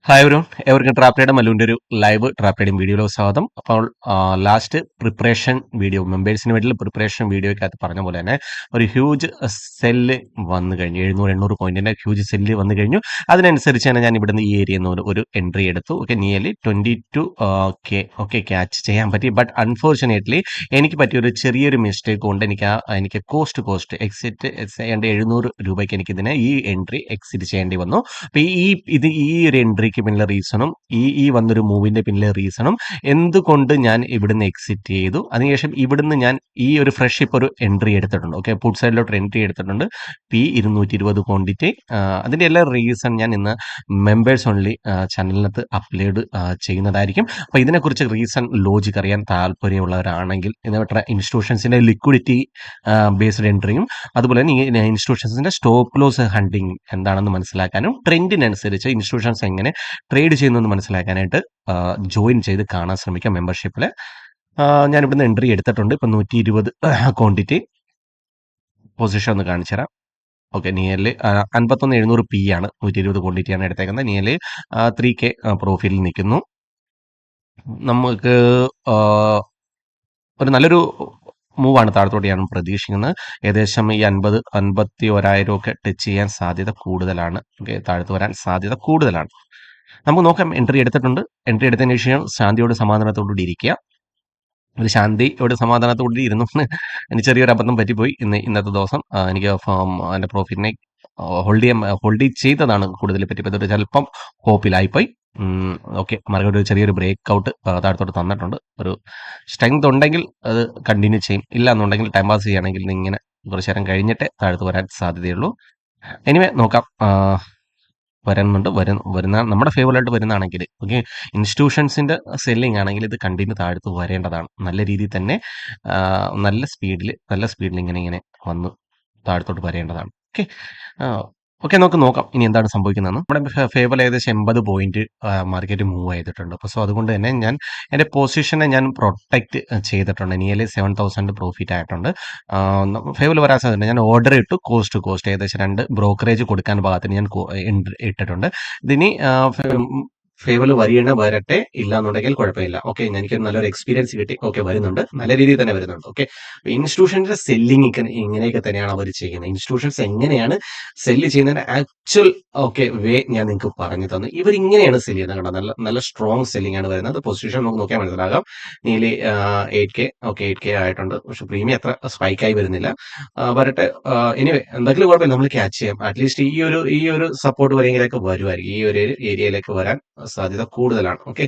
Hi everyone, എവർക്കും trap മല്ലുവിൻ്റെ ഒരു live trap trading വീഡിയോയിലേക്ക് സ്വാഗതം. അപ്പോൾ ലാസ്റ്റ് പ്രിപ്പറേഷൻ വീഡിയോ മെമ്പേഴ്സിന് വേണ്ടിയുള്ള പ്രിപ്പറേഷൻ വീഡിയോയ്ക്കകത്ത് പറഞ്ഞ പോലെ തന്നെ ഒരു ഹ്യൂജ് സെല്ല് വന്നു കഴിഞ്ഞു. 700-800 പോയിന്റിൻ്റെ ഹ്യൂജ് സെല്ല് വന്നു കഴിഞ്ഞു. അതിനനുസരിച്ച് തന്നെ ഞാൻ ഇവിടുന്ന് ഈ ഏരിയയിൽ നിന്ന് ഒരു എൻട്രി എടുത്തു. Okay, nearly 22K okay catch ചെയ്യാൻ പറ്റി. ബട്ട് അൺഫോർച്ചുനേറ്റ്ലി എനിക്ക് പറ്റിയൊരു ചെറിയൊരു മിസ്റ്റേക്ക് കൊണ്ട് എനിക്ക് കോസ്റ്റ് എക്സിറ്റ് ചെയ്യേണ്ട 700 രൂപയ്ക്ക് എനിക്കിതിനെ ഈ എൻട്രി എക്സിറ്റ് ചെയ്യേണ്ടി വന്നു. അപ്പോൾ ഈ ഒരു എൻട്രിക്ക് പിന്നിലെ റീസണും ഈ വന്നൊരു മൂവിന്റെ പിന്നിലെ റീസണും എന്തുകൊണ്ട് ഞാൻ ഇവിടുന്ന് എക്സിറ്റ് ചെയ്തു. അതിനുശേഷം ഇവിടുന്ന് ഞാൻ ഈ ഒരു ഫ്രഷ് ഇപ്പോൾ ഒരു എൻട്രി എടുത്തിട്ടുണ്ട്. ഓക്കെ, പുട്ട് സൈഡിലോട്ട് എൻട്രി എടുത്തിട്ടുണ്ട്. P220 quantity. അതിന്റെ എല്ലാ റീസൺ ഞാൻ ഇന്ന് മെമ്പേഴ്സ് ഓൺലി ചാനലിനകത്ത് അപ്ലോഡ് ചെയ്യുന്നതായിരിക്കും. അപ്പോൾ ഇതിനെക്കുറിച്ച് റീസൺ ലോജിക് അറിയാൻ താല്പര്യമുള്ളവരാണെങ്കിൽ ഇതിനെ ഇൻസ്റ്റിറ്റ്യൂഷൻസിന്റെ ലിക്വിഡിറ്റി ബേസ്ഡ് എൻട്രിയും അതുപോലെ തന്നെ ഈ ഇൻസ്റ്റിറ്റ്യൂഷൻസിന്റെ സ്റ്റോപ്പ് ലോസ് ഹണ്ടിങ് എന്താണെന്ന് മനസ്സിലാക്കാനും ട്രെൻഡിനനുസരിച്ച് ഇൻസ്റ്റിറ്റ്യൂഷൻസ് എങ്ങനെ ട്രേഡ് ചെയ്യുന്നതെന്ന് മനസ്സിലാക്കാനായിട്ട് ജോയിൻ ചെയ്ത് കാണാൻ ശ്രമിക്കാം മെമ്പർഷിപ്പിൽ. ഞാൻ ഇവിടുന്ന് എൻട്രി എടുത്തിട്ടുണ്ട്. ഇപ്പം 120 ക്വാണ്ടിറ്റി പൊസിഷൻ ഒന്ന് കാണിച്ചു തരാം. ഓക്കെ, നിയർലി 51,700 P ആണ്. 120 ക്വാണ്ടിറ്റിയാണ് എടുത്തേക്കുന്നത്. നിയർലി 3K പ്രോഫിറ്റിൽ നിൽക്കുന്നു. നമുക്ക് ഒരു നല്ലൊരു മൂവാണ് താഴത്തോട്ട് ഞാൻ പ്രതീക്ഷിക്കുന്നത്. ഏകദേശം ഈ 51,000 ഒക്കെ ടച്ച് ചെയ്യാൻ സാധ്യത കൂടുതലാണ്. ഓക്കെ, താഴത്ത് വരാൻ സാധ്യത കൂടുതലാണ്. നമുക്ക് നോക്കാം. എൻട്രി എടുത്തിട്ടുണ്ട്. എൻട്രി എടുത്തതിന് ശേഷം ശാന്തിയോട് സമാധാനത്തോടുകൂടി ഇരിക്കുക. ഒരു ശാന്തിയോട് സമാധാനത്തോടുകൂടി ഇരുന്നു. എനിക്ക് ചെറിയൊരു അബദ്ധം പറ്റിപ്പോയി ഇന്നത്തെ ദിവസം. എനിക്ക് എൻ്റെ പ്രോഫിറ്റിനെ ഹോൾഡ് ചെയ്തതാണ് കൂടുതൽ പറ്റിപ്പോയത്. ഒരു ചിലപ്പം ഹോപ്പിലായിപ്പോയി. ഓക്കെ, മാർക്കറ്റ് ഒരു ചെറിയൊരു ബ്രേക്ക് ഔട്ട് താഴത്തോട്ട് തന്നിട്ടുണ്ട്. ഒരു സ്ട്രെങ്ത് ഉണ്ടെങ്കിൽ അത് കണ്ടിന്യൂ ചെയ്യും. ഇല്ല എന്നുണ്ടെങ്കിൽ ടൈം പാസ് ചെയ്യുകയാണെങ്കിൽ ഇങ്ങനെ കുറച്ച് നേരം കഴിഞ്ഞിട്ടേ താഴത്ത് വരാൻ സാധ്യതയുള്ളൂ. എനിവേ നോക്കാം. വരുന്ന നമ്മുടെ ഫേവറായിട്ട് വരുന്നതാണെങ്കിൽ ഓക്കെ, ഇൻസ്റ്റിറ്റ്യൂഷൻസിന്റെ സെല്ലിംഗ് ആണെങ്കിൽ ഇത് കണ്ടിന്യൂ താഴത്ത് വരേണ്ടതാണ്. നല്ല രീതിയിൽ തന്നെ നല്ല സ്പീഡിൽ ഇങ്ങനെ വന്ന് താഴത്തോട്ട് വരേണ്ടതാണ്. ഓക്കെ ഓക്കെ, നമുക്ക് നോക്കാം ഇനി എന്താണ് സംഭവിക്കുന്നതെന്ന്. നമ്മുടെ ഫേവറിൽ ഏകദേശം 80 പോയിന്റ് മാർക്കറ്റ് മൂവ് ചെയ്തിട്ടുണ്ട്. അപ്പോൾ സോ അതുകൊണ്ട് തന്നെ ഞാൻ എൻ്റെ പൊസിഷനെ ഞാൻ പ്രൊട്ടക്റ്റ് ചെയ്തിട്ടുണ്ട്. നിയർലി 7,000 പ്രോഫിറ്റ് ആയിട്ടുണ്ട്. ഫേവറിൽ വരാൻ സാധ്യതയുണ്ട്. ഞാൻ ഓർഡർ ഇട്ടു. കോസ്റ്റ് ഏകദേശം 2 ബ്രോക്കറേജ് കൊടുക്കാൻ ഭാഗത്തിന് ഞാൻ ഇട്ടിട്ടുണ്ട്. ഇതിനി ഫേവറിൽ വരട്ടെ. ഇല്ല എന്നുണ്ടെങ്കിൽ കുഴപ്പമില്ല. ഓക്കെ, എനിക്ക് നല്ലൊരു എക്സ്പീരിയൻസ് കിട്ടി. ഓക്കെ, വരുന്നുണ്ട്, നല്ല രീതിയിൽ തന്നെ വരുന്നുണ്ട്. ഓക്കെ, ഇൻസ്റ്റിറ്റ്യൂഷൻസിന്റെ സെല്ലിംഗ് ഇങ്ങനെയൊക്കെ തന്നെയാണ് അവർ ചെയ്യുന്നത്. ഇൻസ്റ്റിറ്റ്യൂഷൻസ് എങ്ങനെയാണ് സെല്ല് ചെയ്യുന്നതിന്റെ ആക്ച്വൽ വേ ഞാൻ നിങ്ങൾക്ക് പറഞ്ഞു തന്നു. ഇവർ ഇങ്ങനെയാണ് സെല്ല് ചെയ്യുന്നത്. കണ്ടോ, നല്ല സ്ട്രോങ് സെല്ലിംഗ് ആണ് വരുന്നത്. പൊസിഷൻ നമുക്ക് നോക്കിയാൽ മനസ്സിലാകാം. Nearly 8K. ഓക്കെ, 8K ആയിട്ടുണ്ട്. പക്ഷെ പ്രീമിയം അത്ര സ്പൈക്കായി വരുന്നില്ല. വരട്ടെ. എനിവേ, എന്തെങ്കിലും കുഴപ്പമില്ല, നമ്മൾ ക്യാച്ച് ചെയ്യാം. അറ്റ്ലീസ്റ്റ് ഈ ഒരു സപ്പോർട്ട് വരെയെങ്കിലൊക്കെ വരുമായിരിക്കും. ഈ ഒരു ഏരിയയിലേക്ക് വരാൻ സാധ്യത കൂടുതലാണ്. ഓക്കെ,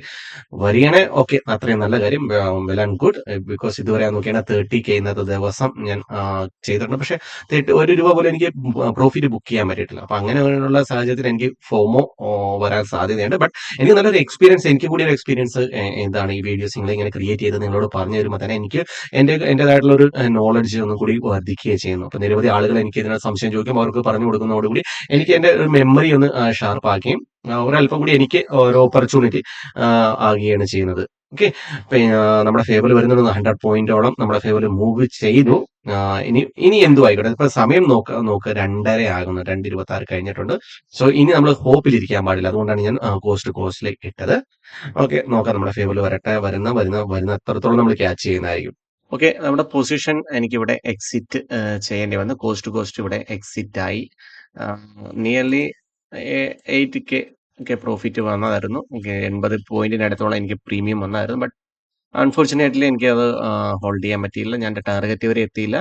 വരികയാണെ ഓക്കെ, അത്രയും നല്ല കാര്യം. Well and good. ബിക്കോസ് ഇതുവരെ നോക്കിയാണ് 30K ഇന്നത്തെ ദിവസം ഞാൻ ചെയ്തിട്ടുണ്ട്. പക്ഷെ 1 രൂപ പോലും എനിക്ക് പ്രോഫിറ്റ് ബുക്ക് ചെയ്യാൻ പറ്റിയിട്ടില്ല. അപ്പൊ അങ്ങനെയുള്ള സാഹചര്യത്തിൽ എനിക്ക് ഫോമോ വരാൻ സാധ്യതയുണ്ട്. ബട്ട് എനിക്ക് നല്ലൊരു എക്സ്പീരിയൻസ്, എനിക്ക് കൂടി ഒരു എക്സ്പീരിയൻസ് എന്താണ് ഈ വീഡിയോസ് നിങ്ങൾ ഇങ്ങനെ ക്രിയേറ്റ് ചെയ്ത് നിങ്ങളോട് പറഞ്ഞു തരുമ്പോൾ തന്നെ എനിക്ക് എന്റേതായിട്ടുള്ള ഒരു നോളജ് ഒന്നും കൂടി വർദ്ധിക്കുകയും ചെയ്യുന്നു. അപ്പൊ നിരവധി ആളുകൾ എനിക്ക് ഇതിനെ സംശയം ചോദിക്കും. അവർക്ക് പറഞ്ഞു കൊടുക്കുന്നതോടുകൂടി എനിക്ക് എന്റെ ഒരു മെമ്മറി ഒന്ന് ഷാർപ്പാക്കുകയും ഒരല്പം കൂടി എനിക്ക് ഒരു ഓപ്പർച്യൂണിറ്റി ആകുകയാണ് ചെയ്യുന്നത്. ഓക്കെ, നമ്മുടെ ഫേവറിൽ വരുന്നത് 100 പോയിന്റോളം നമ്മുടെ ഫേവറിൽ മൂവ് ചെയ്തു. ഇനി എന്തു ആയിക്കോട്ടെ. ഇപ്പൊ സമയം നോക്ക് 2:30 ആകുന്നു. 2:26 കഴിഞ്ഞിട്ടുണ്ട്. സോ ഇനി നമ്മൾ ഹോപ്പിലിരിക്കാൻ പാടില്ല. അതുകൊണ്ടാണ് ഞാൻ കോസ്റ്റിലേക്ക് ഇട്ടത്. ഓക്കെ, നോക്കാം. നമ്മുടെ ഫേവറിൽ വരട്ടെ. വരുന്ന എത്രത്തോളം നമ്മൾ ക്യാച്ച് ചെയ്യുന്നതായിരിക്കും. ഓക്കെ, നമ്മുടെ പൊസിഷൻ എനിക്കിവിടെ എക്സിറ്റ് ചെയ്യേണ്ടി വന്നു. കോസ്റ്റ് ഇവിടെ എക്സിറ്റ് ആയി. നിയർലി 8K ഒക്കെ പ്രോഫിറ്റ് വന്നതായിരുന്നു. 80 പോയിന്റിനടുത്തോളം എനിക്ക് പ്രീമിയം വന്നായിരുന്നു. ബട്ട് അൺഫോർച്ചുനേറ്റ്ലി എനിക്ക് അത് ഹോൾഡ് ചെയ്യാൻ പറ്റിയില്ല. ഞാൻ എൻ്റെ ടാർഗറ്റ് വരെ എത്തിയില്ല.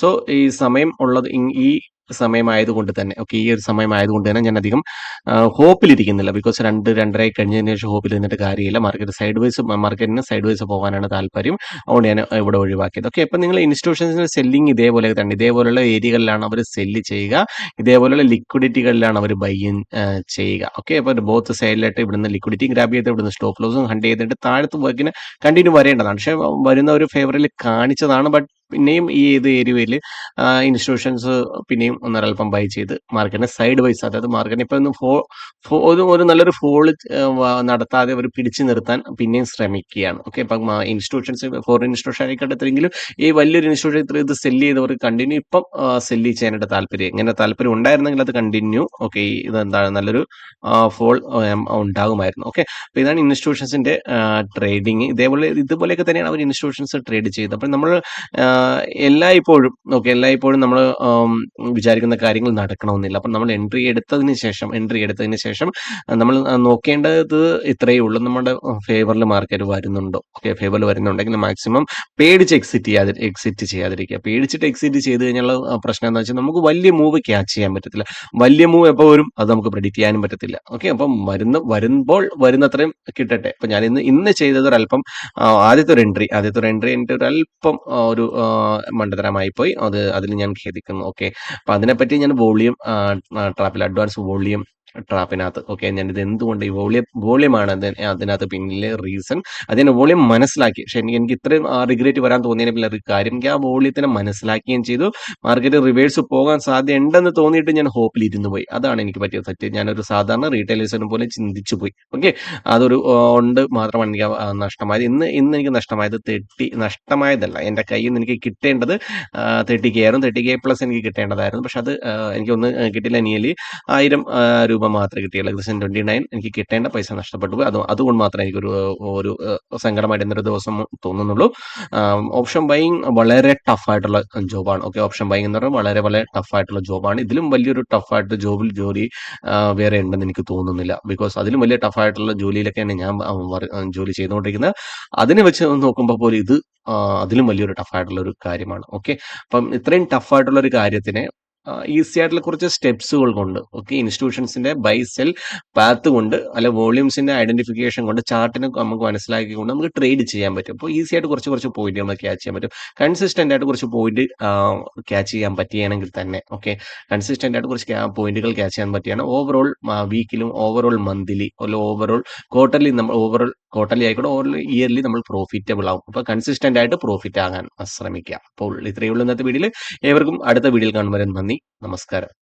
സോ ഈ സമയം ഉള്ളത് ഈ സമയമായതുകൊണ്ട് തന്നെ ഈ ഒരു സമയമായതുകൊണ്ട് തന്നെ ഞാൻ അധികം ഹോപ്പിലിരിക്കുന്നില്ല. ബിക്കോസ് 2-2:30 കഴിഞ്ഞതിന് ശേഷം ഹോപ്പിൽ നിന്നിട്ട് കാര്യമില്ല. മാർക്കറ്റിന് സൈഡ് വൈസ് പോകാനാണ് താല്പര്യം. അതുകൊണ്ട് ഞാൻ ഇവിടെ ഒഴിവാക്കിയത്. ഓക്കെ, അപ്പം നിങ്ങൾ ഇൻസ്റ്റിറ്റ്യൂഷൻസിന്റെ സെല്ലിംഗ് ഇതേപോലെ തന്നെ ഇതേപോലുള്ള ഏരിയകളിലാണ് അവർ സെല്ല് ചെയ്യുക. ഇതേപോലെയുള്ള ലിക്വിഡിറ്റികളിലാണ് അവർ ബൈ ഇൻ ചെയ്യുക. ഓക്കെ, അപ്പോൾ ബോത്ത് സൈഡിലായിട്ട് ഇവിടുന്ന് ലിക്വിഡിറ്റി ഗ്രാബ് ചെയ്ത് ഇവിടുന്ന് സ്റ്റോപ്പ് ലോസും ഹണ്ട് ചെയ്തിട്ട് താഴത്ത് വർക്കിന് കണ്ടിന്യൂ വരേണ്ടതാണ്. പക്ഷെ വരുന്ന ഒരു ഫേവറിൽ കാണിച്ചതാണ്. ബട്ട് പിന്നെയും ഈ ഏത് ഏരിയയിൽ ഇൻസ്റ്റിറ്റ്യൂഷൻസ് പിന്നെയും ഒന്നൊരൽപ്പം ബൈ ചെയ്ത് മാർക്കറ്റിനെ സൈഡ് വൈസ്, അതായത് മാർക്കറ്റിനെ ഇപ്പം ഒന്ന് ഒരു നല്ലൊരു ഫോള് നടത്താതെ അവർ പിടിച്ചു നിർത്താൻ പിന്നെയും ശ്രമിക്കുകയാണ്. ഓക്കെ, ഇപ്പം ഇൻസ്റ്റിറ്റ്യൂഷൻസ്, ഫോറിൻ ഇൻസ്റ്റിറ്റ്യൂഷൻ ആയിക്കോട്ടെങ്കിലും ഈ വലിയൊരു ഇൻസ്റ്റിറ്റ്യൂഷൻ ഇത്ര ഇത് സെല്ല് ചെയ്തവർ കണ്ടിന്യൂ ഇപ്പം സെല്ല് ചെയ്യാനായിട്ട് താല്പര്യം, എങ്ങനെ താല്പര്യം ഉണ്ടായിരുന്നെങ്കിൽ അത് കണ്ടിന്യൂ, ഓക്കെ, ഇതെന്താണ് നല്ലൊരു ഫോൾ ഉണ്ടാകുമായിരുന്നു. ഓക്കെ, അപ്പോൾ ഇതാണ് ഇൻസ്റ്റിറ്റ്യൂഷൻസിന്റെ ട്രേഡിങ്. ഇതുപോലെയൊക്കെ തന്നെയാണ് അവർ ഇൻസ്റ്റിറ്റ്യൂഷൻസ് ട്രേഡ് ചെയ്തത്. അപ്പം നമ്മൾ എല്ലായ്പ്പോഴും, ഓക്കെ, എല്ലായ്പ്പോഴും നമ്മൾ വിചാരിക്കുന്ന കാര്യങ്ങൾ നടക്കണമെന്നില്ല. അപ്പം നമ്മൾ എൻട്രി എടുത്തതിന് ശേഷം നമ്മൾ നോക്കേണ്ടത് ഇത്രയേ ഉള്ളൂ: നമ്മുടെ ഫേവറിൽ മാർക്കറ്റ് വരുന്നുണ്ടോ? ഓക്കെ, ഫേവറിൽ വരുന്നുണ്ടെങ്കിൽ മാക്സിമം പേടിച്ച് എക്സിറ്റ് ചെയ്യാതിരിക്കുക. പേടിച്ചിട്ട് എക്സിറ്റ് ചെയ്ത് കഴിഞ്ഞുള്ള പ്രശ്നം എന്താ വെച്ചാൽ നമുക്ക് വലിയ മൂവ് ക്യാച്ച് ചെയ്യാൻ പറ്റത്തില്ല. വലിയ മൂവ് എപ്പോൾ വരും അത് നമുക്ക് പ്രെഡിക്റ്റ് ചെയ്യാനും പറ്റത്തില്ല. ഓക്കെ, അപ്പം വരുമ്പോൾ വരുന്നത്രയും കിട്ടട്ടെ. അപ്പം ഞാൻ ഇന്ന് ചെയ്തത് ഒരല്പം ആദ്യത്തെ ഒരു എൻട്രി എൻ്റെ ഒരു അല്പം ഒരു മണ്ടത്തരമായി പോയി. അതിൽ ഞാൻ ഖേദിക്കുന്നു. ഓക്കെ, അപ്പം അതിനെപ്പറ്റി ഞാൻ ട്രാപ്പിൽ, അഡ്വാൻസ് വോളിയം ട്രാപ്പിനകത്ത്, ഓക്കെ, ഞാനിത് എന്തുകൊണ്ട് ഈ വോളിയമാണ് അതിനകത്ത് പിന്നിലെ റീസൺ. അതിന് വോളിയം മനസ്സിലാക്കി. പക്ഷെ എനിക്ക് ഇത്രയും റിഗ്രറ്റ് വരാൻ തോന്നിയതിന് പിന്നെ ഒരു കാര്യം, എനിക്ക് ആ വോളിയത്തിനെ മനസ്സിലാക്കുകയും ചെയ്തു. മാർക്കറ്റ് റിവേഴ്സ് പോകാൻ സാധ്യത ഉണ്ടെന്ന് തോന്നിയിട്ട് ഞാൻ ഹോപ്പിൽ ഇരുന്നു പോയി. അതാണ് എനിക്ക് പറ്റിയ തെറ്റ്. ഞാനൊരു സാധാരണ റീറ്റെയിലേഴ്സിനെ പോലെ ചിന്തിച്ചു പോയി. ഓക്കെ, അതൊരു ഉണ്ട് മാത്രമാണ് എനിക്ക് നഷ്ടമായത്. ഇന്ന് എനിക്ക് നഷ്ടമായതല്ല, എൻ്റെ കയ്യിൽ നിന്ന് എനിക്ക് കിട്ടേണ്ടത് 30K ആയിരുന്നു. 30K പ്ലസ് എനിക്ക് കിട്ടേണ്ടതായിരുന്നു. പക്ഷെ അത് എനിക്കൊന്ന് കിട്ടില്ല. നിയർലി 1000 രൂപ മാത്രമേ കിട്ടിയുള്ളൂ. ഏകദേശം 29 എനിക്ക് കിട്ടേണ്ട പൈസ നഷ്ടപ്പെട്ടു പോയി. അതുകൊണ്ട് മാത്രമേ എനിക്കൊരു ഒരു സങ്കടമായിട്ട് ഇന്നൊരു ദിവസം തോന്നുന്നുള്ളൂ. ഓപ്ഷൻ ബൈയിങ് വളരെ ടഫായിട്ടുള്ള ജോബാണ്. ഓക്കെ, ഓപ്ഷൻ ബൈയിങ് എന്ന് പറഞ്ഞാൽ വളരെ വളരെ ടഫായിട്ടുള്ള ജോബാണ്. ഇതിലും വലിയൊരു ടഫായിട്ട് ജോലി വേറെ ഉണ്ടെന്ന് എനിക്ക് തോന്നുന്നില്ല. ബിക്കോസ് അതിലും വലിയ ടഫായിട്ടുള്ള ജോലിയിലൊക്കെയാണ് ഞാൻ ജോലി ചെയ്തുകൊണ്ടിരിക്കുന്നത്. അതിനെ വെച്ച് നോക്കുമ്പോൾ പോലും ഇത് അതിലും വലിയൊരു ടഫായിട്ടുള്ള ഒരു കാര്യമാണ്. ഓക്കെ, അപ്പം ഇത്രയും ടഫായിട്ടുള്ള ഒരു കാര്യത്തിനെ ഈസി ആയിട്ടുള്ള കുറച്ച് സ്റ്റെപ്സുകൾ കൊണ്ട്, ഓക്കെ, ഇൻസ്റ്റിറ്റ്യൂഷൻസിന്റെ ബൈ സെൽ പാത്ത് കൊണ്ട്, അല്ലെ വോളിയൂംസിന്റെ ഐഡന്റിഫിക്കേഷൻ കൊണ്ട്, ചാർട്ടിനെ നമുക്ക് മനസ്സിലാക്കിക്കൊണ്ട് നമുക്ക് ട്രേഡ് ചെയ്യാൻ പറ്റും. അപ്പോൾ ഈസി ആയിട്ട് കുറച്ച് പോയിന്റ് നമുക്ക് ക്യാച്ച് ചെയ്യാൻ പറ്റും. കൺസിസ്റ്റന്റ് ആയിട്ട് കുറച്ച് പോയിന്റ് ക്യാച്ച് ചെയ്യാൻ പറ്റുകയാണെങ്കിൽ തന്നെ, ഓക്കെ, കൺസിസ്റ്റന്റ് ആയിട്ട് കുറച്ച് പോയിന്റുകൾ ക്യാച്ച് ചെയ്യാൻ പറ്റിയാണ് ഓവറോൾ വീക്കിലും ഓവറോൾ മന്ത്ലി ഓവറോൾ ക്വാർട്ടർലി ആയിക്കോട്ടെ, ഓവറോൾ ഇയർലി നമ്മൾ പ്രോഫിറ്റബിൾ ആവും. അപ്പോൾ കൺസിസ്റ്റന്റ് ആയിട്ട് പ്രോഫിറ്റ് ആകാൻ ശ്രമിക്കുക. അപ്പോൾ ഇത്രയേ ഉള്ളൂ ഇന്നത്തെ വീഡിയോയിൽ. ഏവർക്കും അടുത്ത വീഡിയോയിൽ കാണുമ്പോൾ നന്ദി, നമസ്കാരം.